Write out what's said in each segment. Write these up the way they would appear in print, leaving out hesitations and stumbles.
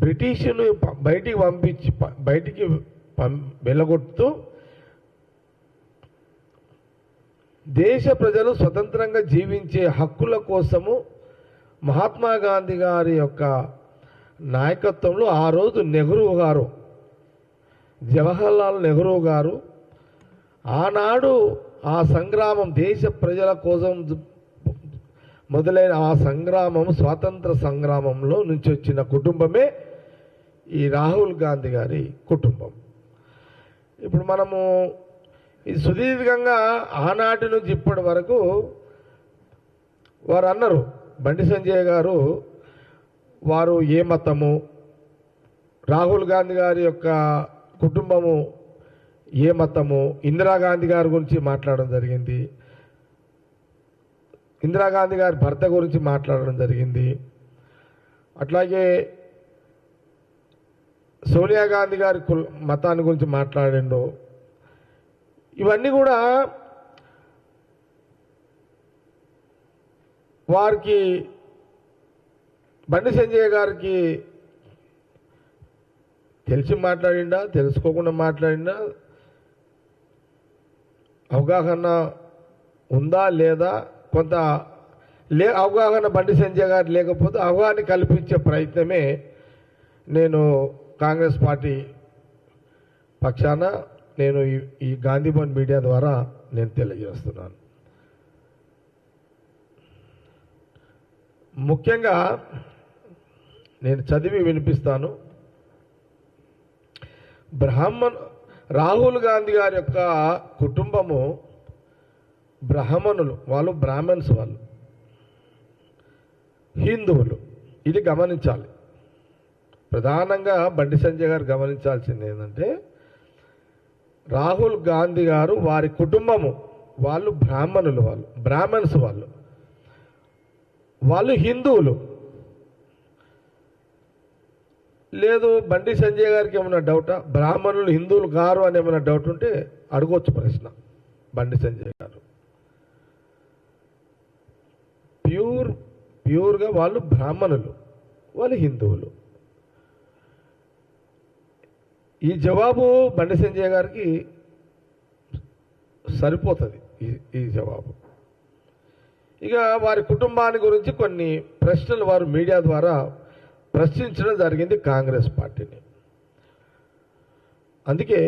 బ్రిటిష్ను బయటికి వెళ్ళగొడుతూ దేశ ప్రజలు స్వతంత్రంగా జీవించే హక్కుల కోసము మహాత్మా గాంధీ గారి యొక్క నాయకత్వంలో ఆ రోజు నెహ్రూ గారు, జవహర్లాల్ నెహ్రూ గారు ఆనాడు ఆ సంగ్రామం దేశ ప్రజల కోసం మొదలైన ఆ సంగ్రామం స్వాతంత్ర సంగ్రామంలో నుంచి వచ్చిన కుటుంబమే ఈ రాహుల్ గాంధీ గారి కుటుంబం. ఇప్పుడు మనము ఇది సుదీర్ఘంగా ఆనాటి నుంచి ఇప్పటి వరకు వారు అన్నారు, బండి సంజయ్ గారు వారు ఏ మతము, రాహుల్ గాంధీ గారి యొక్క కుటుంబము ఏ మతము, ఇందిరాగాంధీ గారి గురించి మాట్లాడడం జరిగింది, ఇందిరాగాంధీ గారి భర్త గురించి మాట్లాడడం జరిగింది, అట్లాగే సోనియా గాంధీ గారి మతాన్ని గురించి మాట్లాడిండు. ఇవన్నీ కూడా వారికి బండి సంజయ్ గారికి తెలిసి మాట్లాడిండా, తెలుసుకోకుండా మాట్లాడిండా, అవగాహన ఉందా లేదా, కొంత అవగాహన బండి సంజయ్ గారు లేకపోతే అవగాహన కల్పించే ప్రయత్నమే నేను కాంగ్రెస్ పార్టీ పక్షాన నేను ఈ గాంధీభవన్ మీడియా ద్వారా నేను తెలియజేస్తున్నాను. ముఖ్యంగా నేను చదివి వినిపిస్తాను. రాహుల్ గాంధీ గారి యొక్క కుటుంబము బ్రాహ్మణులు, వాళ్ళు బ్రాహ్మణ్స్, వాళ్ళు హిందువులు. ఇది గమనించాలి. ప్రధానంగా బండి సంజయ్ గారు గమనించాల్సింది ఏంటంటే, రాహుల్ గాంధీ గారు వారి కుటుంబము వాళ్ళు బ్రాహ్మణులు, వాళ్ళు బ్రాహ్మణ్స్, వాళ్ళు హిందువులు. లేదు బండి సంజయ్ గారికి ఏమైనా డౌటా, బ్రాహ్మణులు హిందువులు గారు అని ఏమైనా డౌట్ ఉంటే అడగొచ్చు ప్రశ్న. బండి సంజయ్ గారు ప్యూర్గా వాళ్ళు బ్రాహ్మణులు, వాళ్ళు హిందువులు. ఈ జవాబు బండి సంజయ్ గారికి సరిపోతుంది, ఈ జవాబు. ఇక వారి కుటుంబాన్ని గురించి కొన్ని ప్రశ్నలు వారు మీడియా ద్వారా ప్రశ్నించడం జరిగింది కాంగ్రెస్ పార్టీని. అందుకే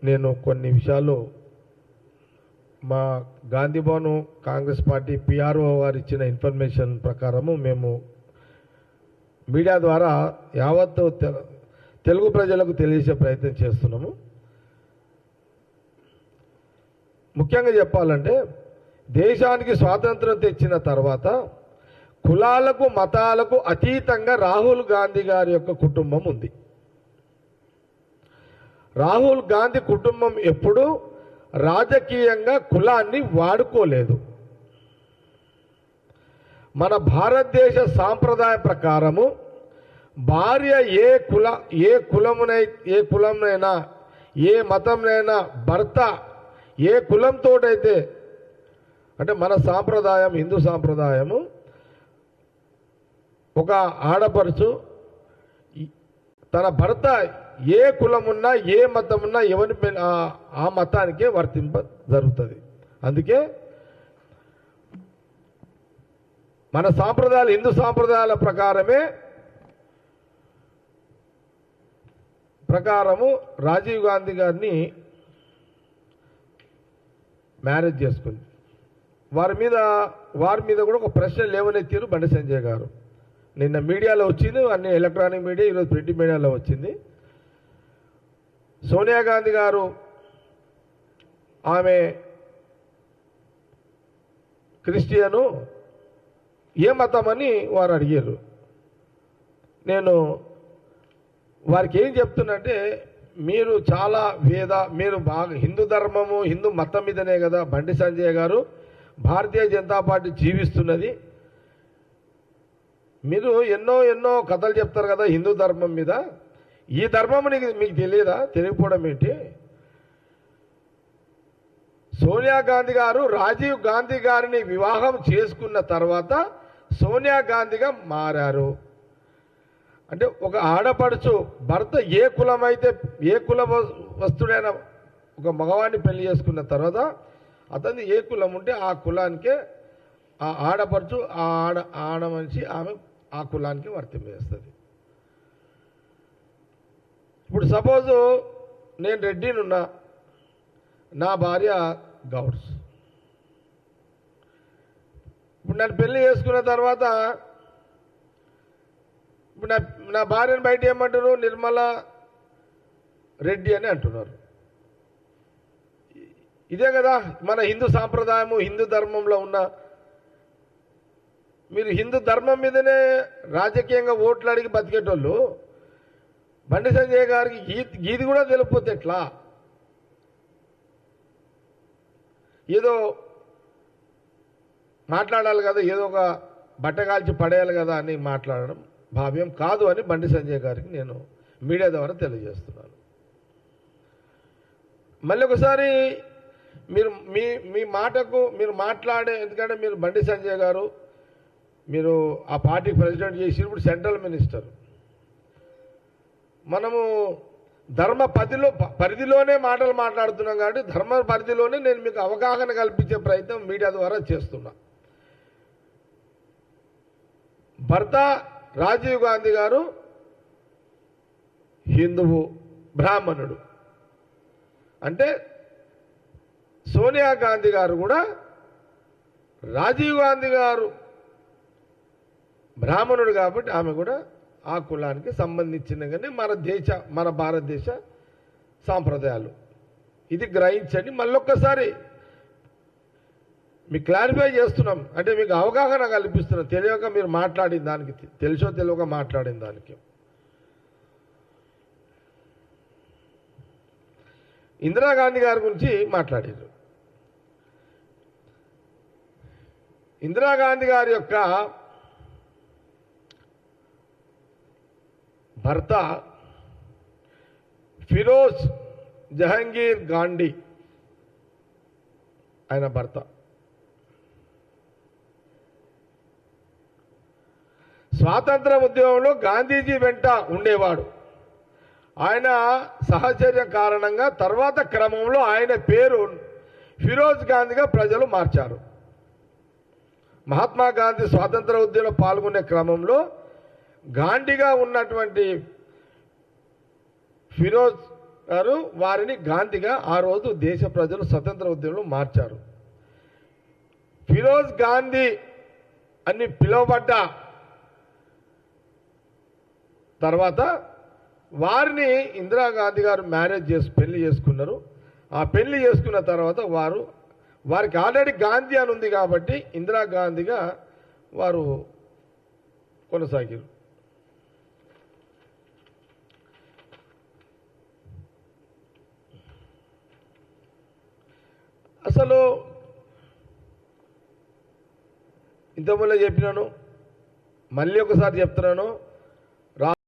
నేను కొన్ని విషయాలు మా గాంధీభవన్ కాంగ్రెస్ పార్టీ పిఆర్ఓ వారు ఇచ్చిన ఇన్ఫర్మేషన్ ప్రకారము మేము మీడియా ద్వారా యావత్ తెలుగు ప్రజలకు తెలియజేసే ప్రయత్నం చేస్తున్నాము. ముఖ్యంగా చెప్పాలంటే, దేశానికి స్వాతంత్రం తెచ్చిన తర్వాత కులాలకు మతాలకు అతీతంగా రాహుల్ గాంధీ గారి యొక్క కుటుంబం ఉంది. రాహుల్ గాంధీ కుటుంబం ఎప్పుడూ రాజకీయంగా కులాన్ని వాడుకోలేదు. మన భారతదేశ సాంప్రదాయ ప్రకారము భార్య ఏ కులంనైనా ఏ మతంనైనా భర్త ఏ కులంతోటైతే, అంటే మన సాంప్రదాయం హిందూ సాంప్రదాయము, ఒక ఆడపడుచు తన భర్త ఏ కులమున్నా ఏ మతమున్నా ఎవరి ఆ మతానికే వర్తింప జరుగుతుంది. అందుకే మన సాంప్రదాయాలు హిందూ సాంప్రదాయాల ప్రకారము రాజీవ్ గాంధీ గారిని మ్యారేజ్ చేసుకుంది. వారి మీద కూడా ఒక ప్రశ్న లేవనెత్తారు బండి సంజయ్ గారు. నిన్న మీడియాలో వచ్చింది, అన్ని ఎలక్ట్రానిక్ మీడియా, ఈరోజు ప్రింట్ మీడియాలో వచ్చింది. సోనియా గాంధీ గారు ఆమె క్రిస్టియను, ఏ మతం అని వారు అడిగారు. నేను వారికి ఏం చెప్తున్నంటే, మీరు చాలా మీరు బాగా హిందూ ధర్మము హిందూ మతం మీదనే కదా బండి సంజయ్ గారు భారతీయ జనతా పార్టీ జీవిస్తున్నది. మీరు ఎన్నో కథలు చెప్తారు కదా హిందూ ధర్మం మీద. ఈ ధర్మం మీకు తెలియదా? తెలియకపోవడం ఏంటి? సోనియా గాంధీ గారు రాజీవ్ గాంధీ గారిని వివాహం చేసుకున్న తర్వాత సోనియా గాంధీగా మారారు. అంటే ఒక ఆడపడుచు భర్త ఏ కులం అయితే ఏ కుల వస్తుడైన ఒక మగవాడిని పెళ్లి చేసుకున్న తర్వాత అతన్ని ఏ కులం ఉంటే ఆ కులానికే ఆ ఆడపడుచు ఆ ఆడ మనిషి ఆమె ఆ కులానికి వర్తింపజేస్తుంది. ఇప్పుడు సపోజు నేను రెడ్డినున్నా, నా భార్య గౌడ్స్. ఇప్పుడు నన్ను పెళ్లి చేసుకున్న తర్వాత ఇప్పుడు నా భార్యను బయట ఏమంటారు, నిర్మల రెడ్డి అని అంటున్నారు. ఇదే కదా మన హిందూ సాంప్రదాయము, హిందూ ధర్మంలో ఉన్న. మీరు హిందూ ధర్మం మీదనే రాజకీయంగా ఓట్లు అడిగి బతికేటోళ్ళు బండి సంజయ్ గారికి గీది కూడా తెలియకపోతే ఎట్లా? ఏదో మాట్లాడాలి కదా, ఏదో ఒక బట్ట కాల్చి పడేయాలి కదా అని మాట్లాడడం భావ్యం కాదు అని బండి సంజయ్ గారికి నేను మీడియా ద్వారా తెలియజేస్తున్నాను. మళ్ళీ ఒకసారి మీరు మీ మాటకు మీరు మాట్లాడే, ఎందుకంటే మీరు బండి సంజయ్ గారు మీరు ఆ పార్టీకి ప్రెసిడెంట్ చేసినప్పుడు సెంట్రల్ మినిస్టర్. మనము ధర్మ పరిధిలోనే మాటలు మాట్లాడుతున్నాం కాబట్టి ధర్మ పరిధిలోనే నేను మీకు అవగాహన కల్పించే ప్రయత్నం మీడియా ద్వారా చేస్తున్నా. భర్త రాజీవ్ గాంధీ గారు హిందువు, బ్రాహ్మణుడు. అంటే సోనియా గాంధీ గారు కూడా రాజీవ్ గాంధీ గారు బ్రాహ్మణుడు కాబట్టి ఆమె కూడా ఆ కులానికి సంబంధించిన కానీ మన భారతదేశ సాంప్రదాయాలు ఇది గ్రహించండి. మళ్ళొక్కసారి మీకు క్లారిఫై చేస్తున్నాం, అంటే మీకు అవగాహన కల్పిస్తున్నాం. తెలియక మీరు మాట్లాడిన దానికి, తెలుసో తెలియక మాట్లాడిన దానికి. ఇందిరాగాంధీ గారి గురించి మాట్లాడారు. ఇందిరాగాంధీ గారి యొక్క భర్త ఫిరోజ్ జహంగీర్ గాంధీ, ఆయన భర్త. స్వాతంత్ర ఉద్యమంలో గాంధీజీ వెంట ఉండేవాడు. ఆయన సహచర్యం కారణంగా తర్వాత క్రమంలో ఆయన పేరు ఫిరోజ్ గాంధీగా ప్రజలు మార్చారు. మహాత్మా గాంధీ స్వాతంత్ర ఉద్యమంలో పాల్గొనే క్రమంలో గాంధీగా ఉన్నటువంటి ఫిరోజ్ గారు వారిని గాంధీగా ఆ రోజు దేశ ప్రజలు స్వతంత్ర ఉద్యమంలో మార్చారు. ఫిరోజ్ గాంధీ అని పిలువబడ్డ తర్వాత వారిని ఇందిరాగాంధీ గారు పెళ్లి చేసుకున్నారు. ఆ పెళ్లి చేసుకున్న తర్వాత వారికి ఆల్రెడీ గాంధీ అని ఉంది కాబట్టి ఇందిరాగాంధీగా వారు కొనసాగారు. అసలు ఇంతకుముందు చెప్పినాను, మళ్ళీ ఒకసారి చెప్తున్నాను.